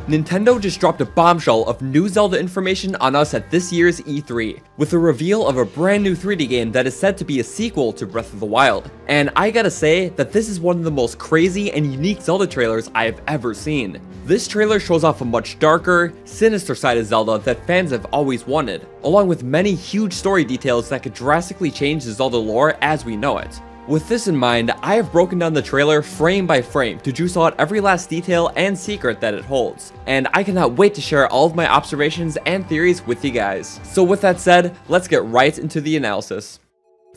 Nintendo just dropped a bombshell of new Zelda information on us at this year's E3, with a reveal of a brand new 3D game that is said to be a sequel to Breath of the Wild. And I gotta say that this is one of the most crazy and unique Zelda trailers I have ever seen. This trailer shows off a much darker, sinister side of Zelda that fans have always wanted, along with many huge story details that could drastically change the Zelda lore as we know it. With this in mind, I have broken down the trailer frame by frame to juice out every last detail and secret that it holds, and I cannot wait to share all of my observations and theories with you guys. So with that said, let's get right into the analysis.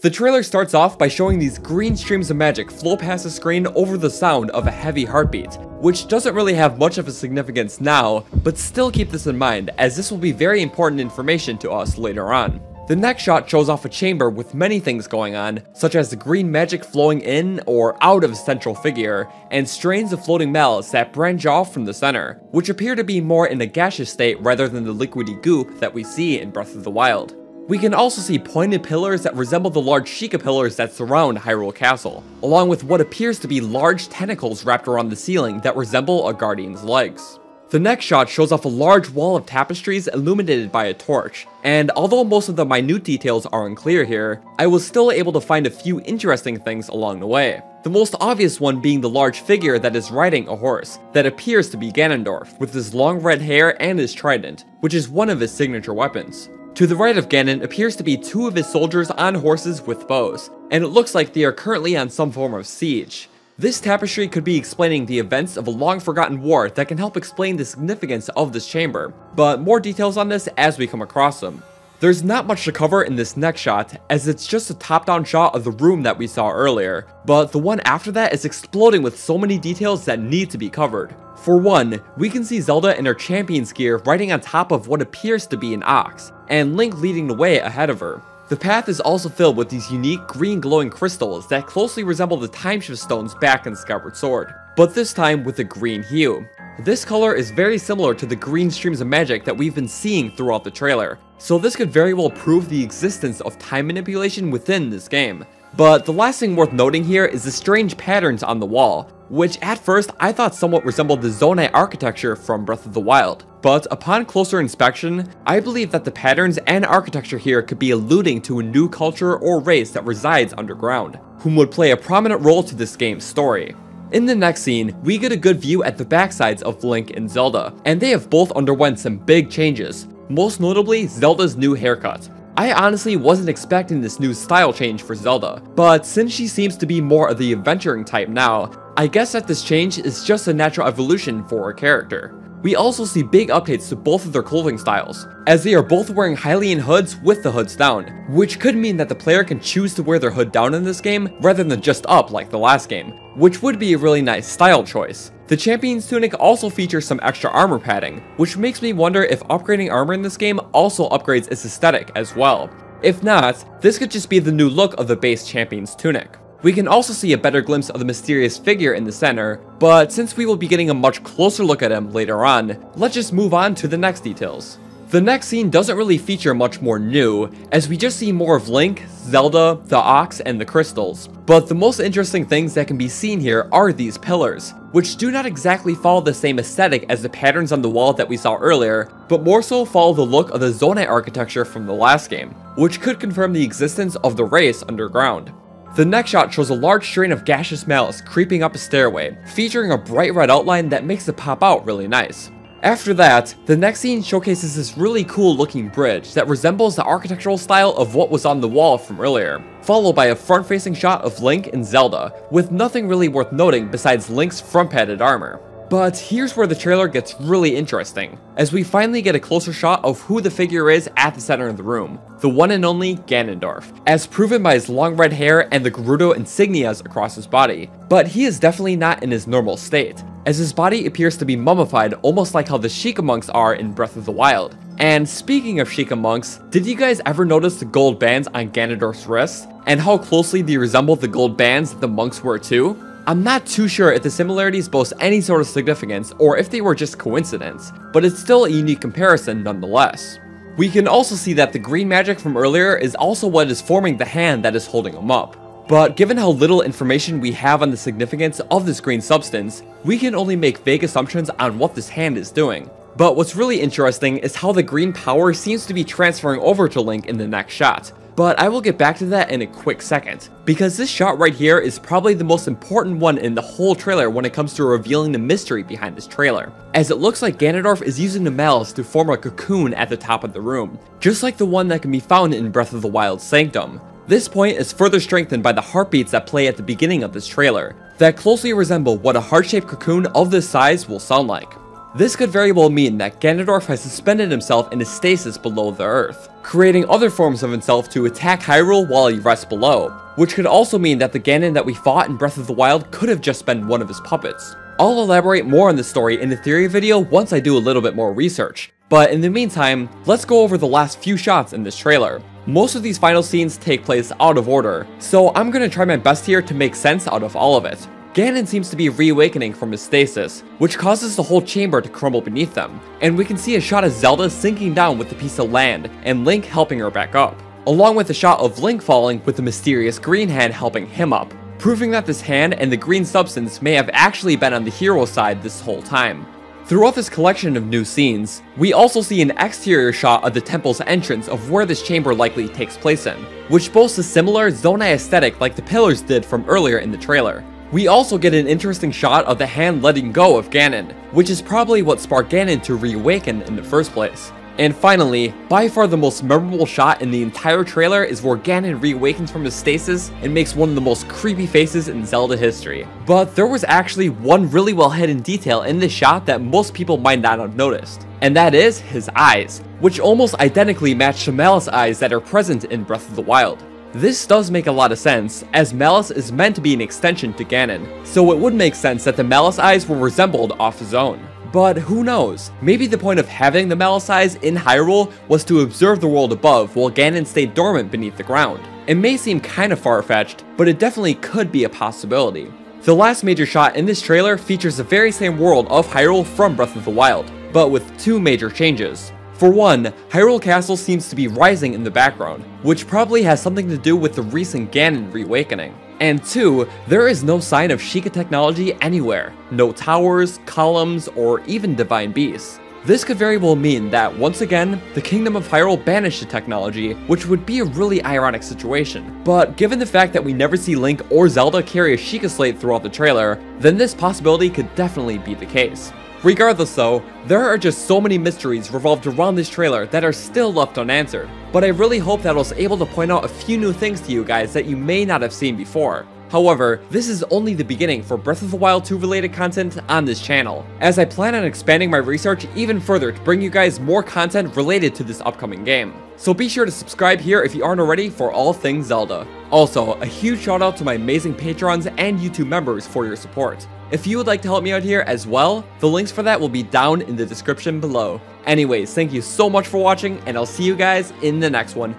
The trailer starts off by showing these green streams of magic flow past the screen over the sound of a heavy heartbeat, which doesn't really have much of a significance now, but still keep this in mind as this will be very important information to us later on. The next shot shows off a chamber with many things going on, such as the green magic flowing in or out of a central figure, and strains of floating mallets that branch off from the center, which appear to be more in a gaseous state rather than the liquidy goop that we see in Breath of the Wild. We can also see pointed pillars that resemble the large Sheikah pillars that surround Hyrule Castle, along with what appears to be large tentacles wrapped around the ceiling that resemble a guardian's legs. The next shot shows off a large wall of tapestries illuminated by a torch, and although most of the minute details are unclear here, I was still able to find a few interesting things along the way. The most obvious one being the large figure that is riding a horse, that appears to be Ganondorf, with his long red hair and his trident, which is one of his signature weapons. To the right of Ganon appears to be two of his soldiers on horses with bows, and it looks like they are currently on some form of siege. This tapestry could be explaining the events of a long-forgotten war that can help explain the significance of this chamber, but more details on this as we come across them. There's not much to cover in this next shot, as it's just a top-down shot of the room that we saw earlier, but the one after that is exploding with so many details that need to be covered. For one, we can see Zelda in her champion's gear riding on top of what appears to be an ox, and Link leading the way ahead of her. The path is also filled with these unique green glowing crystals that closely resemble the Time Shift stones back in Skyward Sword, but this time with a green hue. This color is very similar to the green streams of magic that we've been seeing throughout the trailer, so this could very well prove the existence of time manipulation within this game. But the last thing worth noting here is the strange patterns on the wall, which at first I thought somewhat resembled the Zonai architecture from Breath of the Wild. But upon closer inspection, I believe that the patterns and architecture here could be alluding to a new culture or race that resides underground, whom would play a prominent role to this game's story. In the next scene, we get a good view at the backsides of Link and Zelda, and they have both underwent some big changes, most notably Zelda's new haircut. I honestly wasn't expecting this new style change for Zelda, but since she seems to be more of the adventuring type now, I guess that this change is just a natural evolution for her character. We also see big updates to both of their clothing styles, as they are both wearing Hylian hoods with the hoods down, which could mean that the player can choose to wear their hood down in this game rather than just up like the last game, which would be a really nice style choice. The champion's tunic also features some extra armor padding, which makes me wonder if upgrading armor in this game also upgrades its aesthetic as well. If not, this could just be the new look of the base champion's tunic. We can also see a better glimpse of the mysterious figure in the center, but since we will be getting a much closer look at him later on, let's just move on to the next details. The next scene doesn't really feature much more new, as we just see more of Link, Zelda, the Ox, and the crystals. But the most interesting things that can be seen here are these pillars, which do not exactly follow the same aesthetic as the patterns on the wall that we saw earlier, but more so follow the look of the Zonai architecture from the last game, which could confirm the existence of the race underground. The next shot shows a large strain of gaseous malice creeping up a stairway, featuring a bright red outline that makes it pop out really nice. After that, the next scene showcases this really cool looking bridge that resembles the architectural style of what was on the wall from earlier, followed by a front facing shot of Link and Zelda, with nothing really worth noting besides Link's front padded armor. But here's where the trailer gets really interesting, as we finally get a closer shot of who the figure is at the center of the room, the one and only Ganondorf, as proven by his long red hair and the Gerudo insignias across his body. But he is definitely not in his normal state, as his body appears to be mummified almost like how the Sheikah monks are in Breath of the Wild. And speaking of Sheikah monks, did you guys ever notice the gold bands on Ganondorf's wrists, and how closely they resemble the gold bands that the monks wear too? I'm not too sure if the similarities boast any sort of significance or if they were just coincidence, but it's still a unique comparison nonetheless. We can also see that the green magic from earlier is also what is forming the hand that is holding him up. But given how little information we have on the significance of this green substance, we can only make vague assumptions on what this hand is doing. But what's really interesting is how the green power seems to be transferring over to Link in the next shot. But I will get back to that in a quick second, because this shot right here is probably the most important one in the whole trailer when it comes to revealing the mystery behind this trailer, as it looks like Ganondorf is using the malice to form a cocoon at the top of the room, just like the one that can be found in Breath of the Wild's Sanctum. This point is further strengthened by the heartbeats that play at the beginning of this trailer, that closely resemble what a heart-shaped cocoon of this size will sound like. This could very well mean that Ganondorf has suspended himself in a stasis below the earth, creating other forms of himself to attack Hyrule while he rests below, which could also mean that the Ganon that we fought in Breath of the Wild could have just been one of his puppets. I'll elaborate more on this story in the theory video once I do a little bit more research, but in the meantime, let's go over the last few shots in this trailer. Most of these final scenes take place out of order, so I'm gonna try my best here to make sense out of all of it. Ganon seems to be reawakening from his stasis, which causes the whole chamber to crumble beneath them, and we can see a shot of Zelda sinking down with a piece of land, and Link helping her back up, along with a shot of Link falling with the mysterious green hand helping him up, proving that this hand and the green substance may have actually been on the hero's side this whole time. Throughout this collection of new scenes, we also see an exterior shot of the temple's entrance of where this chamber likely takes place in, which boasts a similar Zonai aesthetic like the pillars did from earlier in the trailer. We also get an interesting shot of the hand letting go of Ganon, which is probably what sparked Ganon to reawaken in the first place. And finally, by far the most memorable shot in the entire trailer is where Ganon reawakens from his stasis and makes one of the most creepy faces in Zelda history. But there was actually one really well hidden detail in this shot that most people might not have noticed, and that is his eyes, which almost identically match the Malice eyes that are present in Breath of the Wild. This does make a lot of sense, as Malice is meant to be an extension to Ganon, so it would make sense that the Malice eyes were resembled off his own. But who knows, maybe the point of having the Malice eyes in Hyrule was to observe the world above while Ganon stayed dormant beneath the ground. It may seem kinda far-fetched, but it definitely could be a possibility. The last major shot in this trailer features the very same world of Hyrule from Breath of the Wild, but with two major changes. For one, Hyrule Castle seems to be rising in the background, which probably has something to do with the recent Ganon reawakening. And two, there is no sign of Sheikah technology anywhere, no towers, columns, or even divine beasts. This could very well mean that, once again, the Kingdom of Hyrule banished the technology, which would be a really ironic situation. But given the fact that we never see Link or Zelda carry a Sheikah slate throughout the trailer, then this possibility could definitely be the case. Regardless though, there are just so many mysteries revolved around this trailer that are still left unanswered, but I really hope that I was able to point out a few new things to you guys that you may not have seen before. However, this is only the beginning for Breath of the Wild 2 related content on this channel, as I plan on expanding my research even further to bring you guys more content related to this upcoming game. So be sure to subscribe here if you aren't already for all things Zelda. Also, a huge shout out to my amazing patrons and YouTube members for your support. If you would like to help me out here as well, the links for that will be down in the description below. Anyways, thank you so much for watching, and I'll see you guys in the next one.